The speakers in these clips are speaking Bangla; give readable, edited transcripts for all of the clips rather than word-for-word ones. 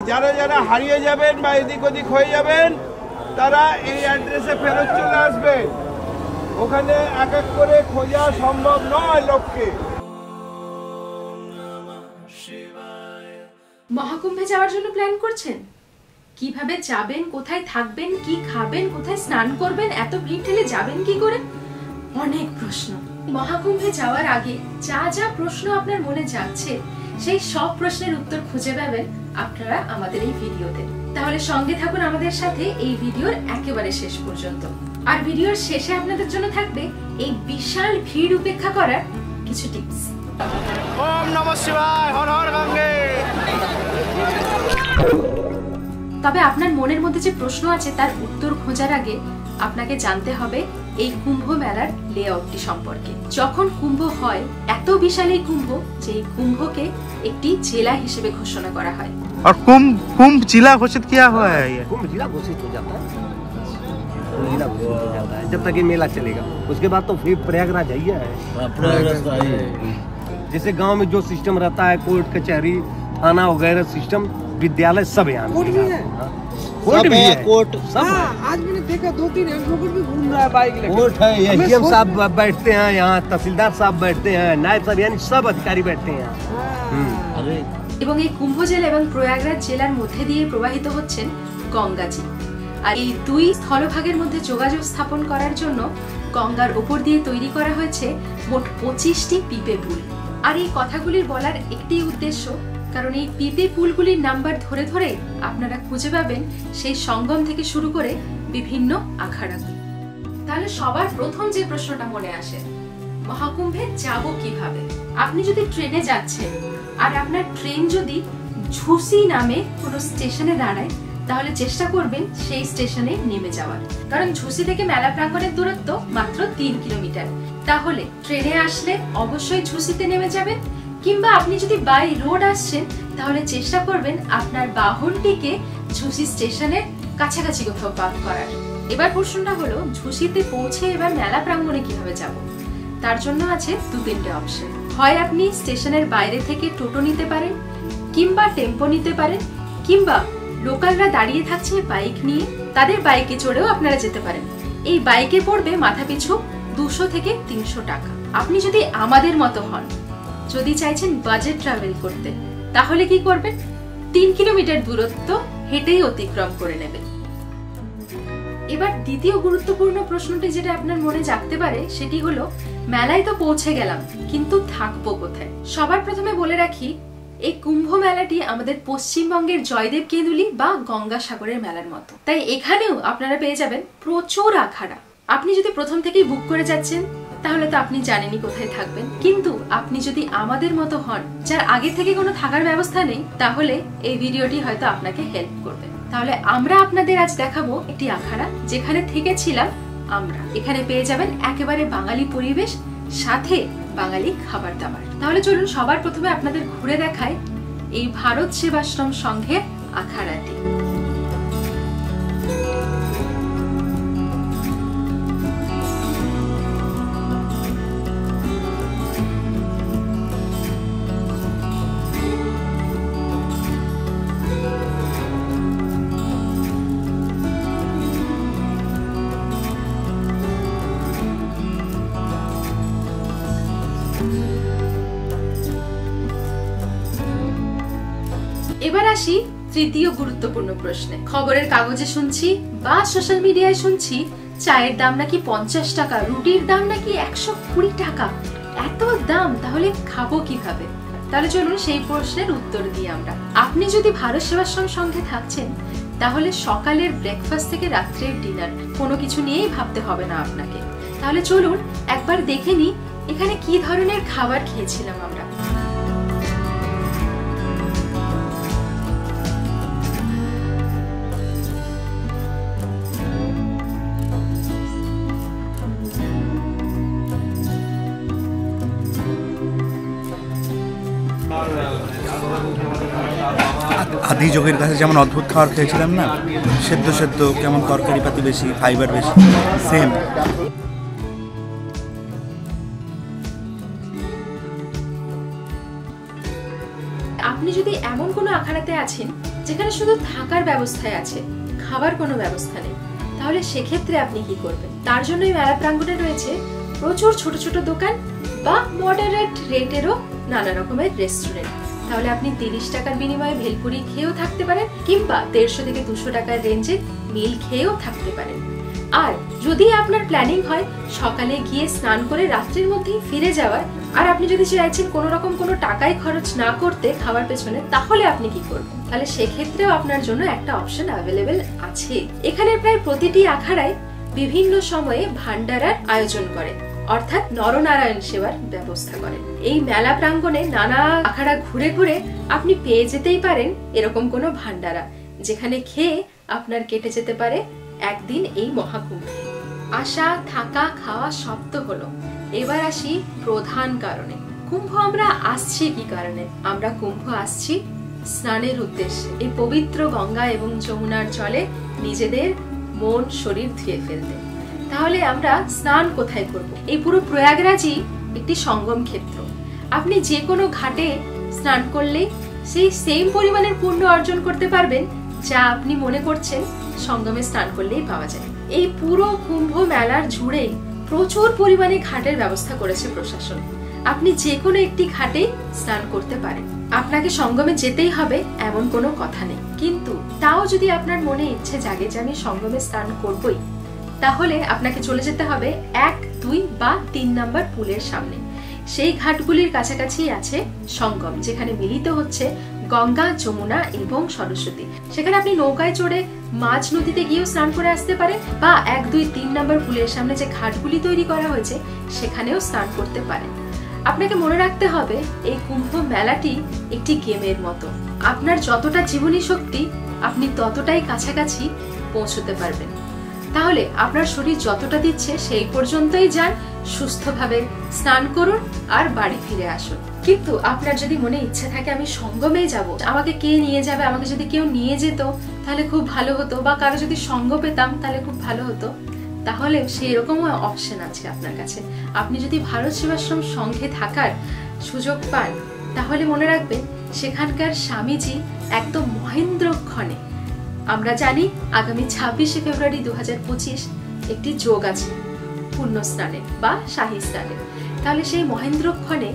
যারা যারা হারিয়ে যাবেন বা এদিক ওদিক হয়ে যাবেন তারা এই অ্যাড্রেসে ফেরত চলে আসবে। ওখানে এক এক করে খোঁজা সম্ভব নয় লোককে। মহাকুম্ভে যাওয়ার জন্য প্ল্যান করছেন? কিভাবে যাবেন, কোথায় থাকবেন, কি খাবেন, কোথায় স্নান করবেন, এত ভিড় ঠেলে যাবেন কি করে? অনেক প্রশ্ন। মহাকুম্ভে যাওয়ার আগে যা যা প্রশ্ন আপনার মনে যাচ্ছে সেই সব প্রশ্নের উত্তর খুঁজে পাবেন আপনারা আমাদের এই ভিডিওতে। তাহলে সঙ্গে থাকুন আমাদের সাথে এই ভিডিওর একেবারে শেষ পর্যন্ত। আর ভিডিওর শেষে আপনাদের জন্য থাকবে এই বিশাল ভিড় উপেক্ষা করার কিছু টিপস। ওম নমঃ শিবায়, হর হর গঙ্গে। তবে আপনার মনের মধ্যে যে প্রশ্ন আছে তার উত্তর খোঁজার আগে আপনাকে জানতে হবে এই কুম্ভ মেলার লেআউটটি সম্পর্কে। যখন কুম্ভ হয়, এত বিশাল এই কুম্ভ যে এই কুম্ভকে একটি জেলা হিসেবে ঘোষণা করা হয়। और कुंभ जिला घोषित किया हुआ है। ये कुंभ जिला घोषित हो जाता है, जिला घोषित हो जाता है जब तक ये मेला चलेगा। उसके बाद तो फिर प्रयागराज है। जैसे गांव में जो सिस्टम रहता है, कोर्ट कचहरी थाना वगैरह सिस्टम, विद्यालय सब यहाँ कोर्ट भी है। कोर्ट भी है, कोर्ट सब। आज मैंने देखा 2-3 एडवोकेट भी घूम रहा है बाइक लेकर। कोर्ट है, एसडीएम साहब बैठते हैं यहाँ, तहसीलदार साहब बैठते हैं, नायब साहब, यानी सब अधिकारी बैठते हैं यहाँ। এবং এই কুম্ভ জেলা এবং প্রয়াগরাজ জেলার মধ্যে দিয়ে প্রবাহিত হচ্ছেন গঙ্গাজি। আর এই দুই স্থলভাগের মধ্যে যোগাযোগ স্থাপন করার জন্য গঙ্গার উপর দিয়ে তৈরি করা হয়েছে মোট 25টি পিপে পুল। আর এই কথাগুলির বলার একটি উদ্দেশ্য, কারণ এই পিপে পুলগুলির নাম্বার ধরে ধরে আপনারা খুঁজে পাবেন সেই সঙ্গম থেকে শুরু করে বিভিন্ন আখাড়াগুলি। তাহলে সবার প্রথম যে প্রশ্নটা মনে আসে, মহাকুম্ভে যাব কিভাবে? আপনি যদি ট্রেনে যাচ্ছেন আর আপনার ট্রেন যদি ঝুসি নামে কোনো স্টেশনে দাঁড়ায়, তাহলে চেষ্টা করবেন সেই স্টেশনে নেমে যাওয়ার, কারণ ঝুসি থেকে মেলা প্রাঙ্গণের দূরত্ব মাত্র 3 কিলোমিটার। তাহলে ট্রেনে আসলে অবশ্যই ঝুসিতে নেমে যাবেন, কিংবা আপনি যদি বাই রোড আসছেন তাহলে চেষ্টা করবেন আপনার বাহনটিকে ঝুসি স্টেশনের কাছাকাছি কোথাও পার্ক করার। এবার প্রশ্নটা হলো, ঝুসিতে পৌঁছে এবার মেলা প্রাঙ্গণে কিভাবে যাব? তার জন্য আছে 2-3টে অপশন। হয় আপনি স্টেশনের বাইরে থেকে টোটো নিতে পারেন, কিংবা টেম্পো নিতে পারেন, কিংবা লোকালরা দাঁড়িয়ে থাকছে বাইক নিয়ে, তাদের বাইকে চড়েও আপনারা যেতে পারেন। এই বাইকে পড়বে মাথাপিছু 200 থেকে 300 টাকা। আপনি যদি আমাদের মতো হন, যদি চাইছেন বাজেট ট্রাভেল করতে, তাহলে কি করবেন? 3 কিলোমিটার দূরত্ব হেঁটেই অতিক্রম করে নেবেন। এবার দ্বিতীয় গুরুত্বপূর্ণ প্রশ্নটি যেটা আপনার মনে জাগতে পারে সেটি হলো, মেলায় তো পৌঁছে গেলাম, কিন্তু থাকবো কোথায়? সবার প্রথমে বলে রাখি, এই কুম্ভ মেলাটি আমাদের পশ্চিমবঙ্গের জয়দেব কেঁদুলি বা গঙ্গাসাগরের মেলার মতো, তাই এখানেও আপনারা পেয়ে যাবেন প্রচুর আখাড়া। আপনি যদি প্রথম থেকেই বুক করে যাচ্ছেন তাহলে তো আপনি জানেনই কোথায় থাকবেন, কিন্তু আপনি যদি আমাদের মতো হন, যার আগে থেকে কোনো থাকার ব্যবস্থা নেই, তাহলে এই ভিডিওটি হয়তো আপনাকে হেল্প করবে। তাহলে আমরা আপনাদের আজ দেখাবো একটি আখাড়া যেখানে থেকেছিলাম আমরা। এখানে পেয়ে যাবেন একেবারে বাঙালি পরিবেশ, সাথে বাঙালি খাবার দাবার। তাহলে চলুন সবার প্রথমে আপনাদের ঘুরে দেখাই এই ভারত সেবাশ্রম সংঘের আখাড়াটি। এবার আসি তৃতীয় গুরুত্বপূর্ণ প্রশ্নে। খবরের কাগজে শুনছি বা সোশ্যাল মিডিয়ায় শুনছি চায়ের দাম নাকি 50 টাকা, রুটির দাম নাকি 120 টাকা। এত দাম, তাহলে খাবো কিভাবে? তাহলে চলুন সেই প্রশ্নের উত্তর দিই আমরা। আপনি যদি ভারত সেবাশ্রম সংঘে থাকছেন, তাহলে সকালের ব্রেকফাস্ট থেকে রাত্রের ডিনার কোনো কিছু নিয়েই ভাবতে হবে না আপনাকে। তাহলে চলুন একবার দেখে নিই এখানে কি ধরনের খাবার খেয়েছিলাম আমরা। আদি যোগের কাছে যেমন অদ্ভুত খাবার খেয়েছিলাম না, সেদ্ধ সেদ্ধ কেমন তরকারি পাতি বেশি, ফাইবার বেশি, সেম। আপনি যদি এমন কোনো আখাড়াতে আছেন যেখানে শুধু থাকার ব্যবস্থায় আছে, খাবার কোনো ব্যবস্থা নেই, তাহলে সেক্ষেত্রে আপনি কি করবেন? তার জন্য এই মেলা প্রাঙ্গণে রয়েছে প্রচুর ছোট ছোট দোকান বা মডারেট রেটেরও নানা রকমের রেস্টুরেন্ট। তাহলে আপনি 30 টাকার বিনিময়ে ভেলপুরি খেয়েও থাকতে পারেন, কিংবা 150 থেকে 200 টাকার রেঞ্জে মিল খেয়েও থাকতে পারেন। আর যদি আপনার প্ল্যানিং হয় সকালে গিয়ে স্নান করে রাত্রির মধ্যেই ফিরে যাওয়ার, আর আপনি যদি চাইছেন কোনো রকম কোনো টাকাই খরচ না করতে খাবার পেছনে, তাহলে আপনি কি করবেন? তাহলে সেক্ষেত্রেও আপনার জন্য একটা অপশন অ্যাভেলেবেল আছে। এখানে প্রায় প্রতিটি আখাড়ায় বিভিন্ন সময়ে ভান্ডারার আয়োজন করে, অর্থাৎ নরনারায়ণ সেবার ব্যবস্থা করেন। এই মেলা প্রাঙ্গণে নানা আখাড়া ঘুরে ঘুরে আপনি পেয়ে যেতেই পারেন এরকম কোনো ভান্ডারা, যেখানে খেয়ে আপনার কেটে যেতে পারে একদিন এই মহাকুম্ভে। আসা, থাকা, খাওয়া সব তো হলো, এবার আসি প্রধান কারণে। কুম্ভ আমরা আসছি কি কারণে? আমরা কুম্ভ আসছি স্নানের উদ্দেশ্যে, এই পবিত্র গঙ্গা এবং যমুনার জলে নিজেদের মন শরীর ধুয়ে ফেলতে। তাহলে আমরা স্নান কোথায় করব? এই পুরো প্রয়াগরাজই একটি সঙ্গম ক্ষেত্র। আপনি যে কোনো ঘাটে স্নান করলেই সেই সেম পরিমাণের পুণ্য অর্জন করতে পারবেন যা আপনি মনে করছেন সঙ্গমে স্নান করলেই পাওয়া যায়। এই পুরো কুম্ভ মেলার জুড়ে প্রচুর পরিমাণে ঘাটের ব্যবস্থা করেছে প্রশাসন। আপনি যে কোনো একটি ঘাটে স্নান করতে পারেন। আপনাকে সঙ্গমে যেতেই হবে এমন কোনো কথা নেই, কিন্তু তাও যদি আপনার মনে ইচ্ছে জাগে যে আমি সঙ্গমে স্নান করবই, তাহলে আপনাকে চলে যেতে হবে 1, 2 বা 3 নম্বর পুলের সামনে। সেই ঘাটগুলির কাছাকাছি আছে সঙ্গম, যেখানে মিলিত হচ্ছে গঙ্গা, যমুনা এবং সরস্বতী। সেখানে আপনি নৌকায় চড়ে মাঝ নদীতে গিয়েও স্নান করে আসতে পারেন, বা 1, 2, 3 নম্বর পুলের সামনে যে ঘাটগুলি তৈরি করা হয়েছে সেখানেও স্নান করতে পারেন। আপনাকে মনে রাখতে হবে এই কুম্ভ মেলাটি একটি গেমের মতো। আপনার যতটা জীবনী শক্তি আপনি ততটাই কাছাকাছি পৌঁছতে পারবেন। তাহলে আপনার শরীর যতটা দিচ্ছে সেই পর্যন্তই যান, সুস্থভাবে স্নান করুন আর বাড়ি ফিরে আসুন। কিন্তু আপনার যদি মনে ইচ্ছা থাকে আমি সঙ্গমেই যাব, আমাকে কে নিয়ে যাবে, আমাকে যদি কেউ নিয়ে যেত তাহলে খুব ভালো হতো, বা কারো যদি সঙ্গ পেতাম তাহলে খুব ভালো হতো, তাহলে সেই রকম অপশন আছে আপনার কাছে। আপনি যদি ভারত সেবাশ্রম সংঘে থাকার সুযোগ পান, তাহলে মনে রাখবেন সেখানকার স্বামীজি একদম মহেন্দ্রক্ষণে, আমরা জানি আগামী 26শে ফেব্রুয়ারি 2025 একটি যোগ আছে পূর্ণ স্নানের বা শাহী স্নানের। তাহলে সেই মহেন্দ্রক্ষণে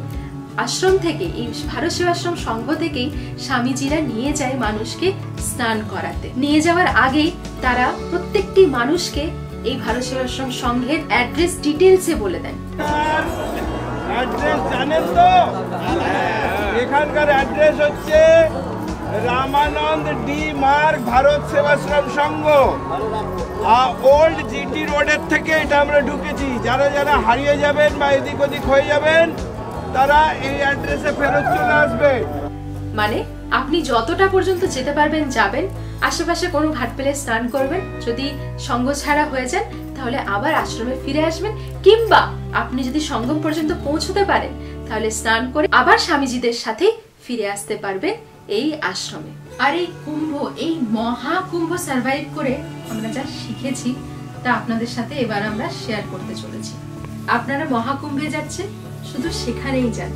আশ্রম থেকে, এই ভারত সেবাশ্রম সংঘ থেকেই স্বামীজিরা নিয়ে যায় মানুষকে স্নান করাতে। নিয়ে যাওয়ার আগেই তারা প্রত্যেকটি মানুষকে এই ভারত সেবাশ্রম সংঘের অ্যাড্রেস ডিটেইলসে বলে দেন। অ্যাড্রেস জানেন তো? এখানকার অ্যাড্রেস হচ্ছে রামানন্দ ডি মার্গ ভারত সেবাশ্রম সংঘ, ওল্ড জিটি রোডের থেকে এটা আমরা ঢুকেছি। যারা যারা হারিয়ে যাবেন বা এদিক ওদিক হয়ে যাবেন তারা এই অ্যাড্রেসে ফেরত চলে আসবে। মানে আপনি যতটা পর্যন্ত যেতে পারবেন যাবেন, আশেপাশে কোনো ঘাট পেলে স্নান করবেন, যদি সঙ্গ ছাড়া হয়ে যান তাহলে আবার আশ্রমে ফিরে আসবেন, কিংবা আপনি যদি সঙ্গম পর্যন্ত পৌঁছতে পারেন তাহলে স্নান করে আবার স্বামীজিদের সাথে ফিরে আসতে পারবেন এই আশ্রমে। আর এই কুম্ভ, এই মহাকুম্ভ সার্ভাইভ করে আমরা যা শিখেছি তা আপনাদের সাথে এবার আমরা শেয়ার করতে চলেছি। আপনারা মহাকুম্ভে যাচ্ছেন, শুধু সেখানেই যান,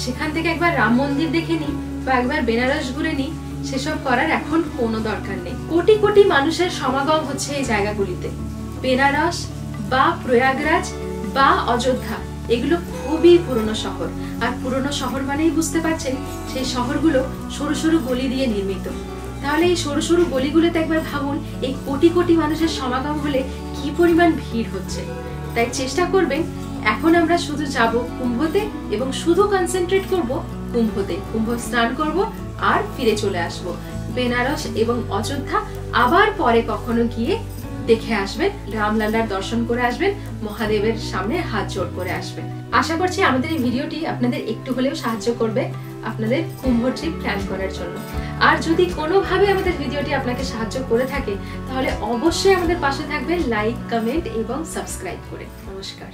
সেখান থেকে একবার রাম মন্দির দেখে নিন বা একবার বেনারস ঘুরে নিন, সেসব করার এখন কোনো দরকার নেই। কোটি কোটি মানুষের সমাগম হচ্ছে এই জায়গাগুলিতে। বেনারস বা প্রয়াগরাজ বা অযোধ্যা এগুলো খুবই পুরনো শহর, আর পুরনো শহর মানেই বুঝতে পারছেন সেই শহরগুলো সরু সরু গলি দিয়ে নির্মিত। তাহলে এই সরু সরু গলিগুলোতে একবার ভাবুন এই কোটি কোটি মানুষের সমাগম হলে কি পরিমাণ ভিড় হচ্ছে। তাই চেষ্টা করবেন এখন আমরা শুধু যাব কুম্ভতে এবং শুধু কনসেন্ট্রেট করব কুম্ভতে, কুম্ভ স্নান করব আর ফিরে চলে আসব। বেনারস এবং অযোধ্যা আবার পরে কখনো গিয়ে দেখে আসবেন, রামলালার দর্শন করে আসবেন, মহাদেবের সামনে হাত জোড় করে আসবেন। আশা করছি আমাদের এই ভিডিওটি আপনাদের একটু হলেও সাহায্য করবে আপনাদের কুম্ভ ট্রিপ প্ল্যান করার জন্য। আর যদি কোনোভাবে আমাদের ভিডিওটি আপনাকে সাহায্য করে থাকে তাহলে অবশ্যই আমাদের পাশে থাকবেন লাইক, কমেন্ট এবং সাবস্ক্রাইব করে। নমস্কার।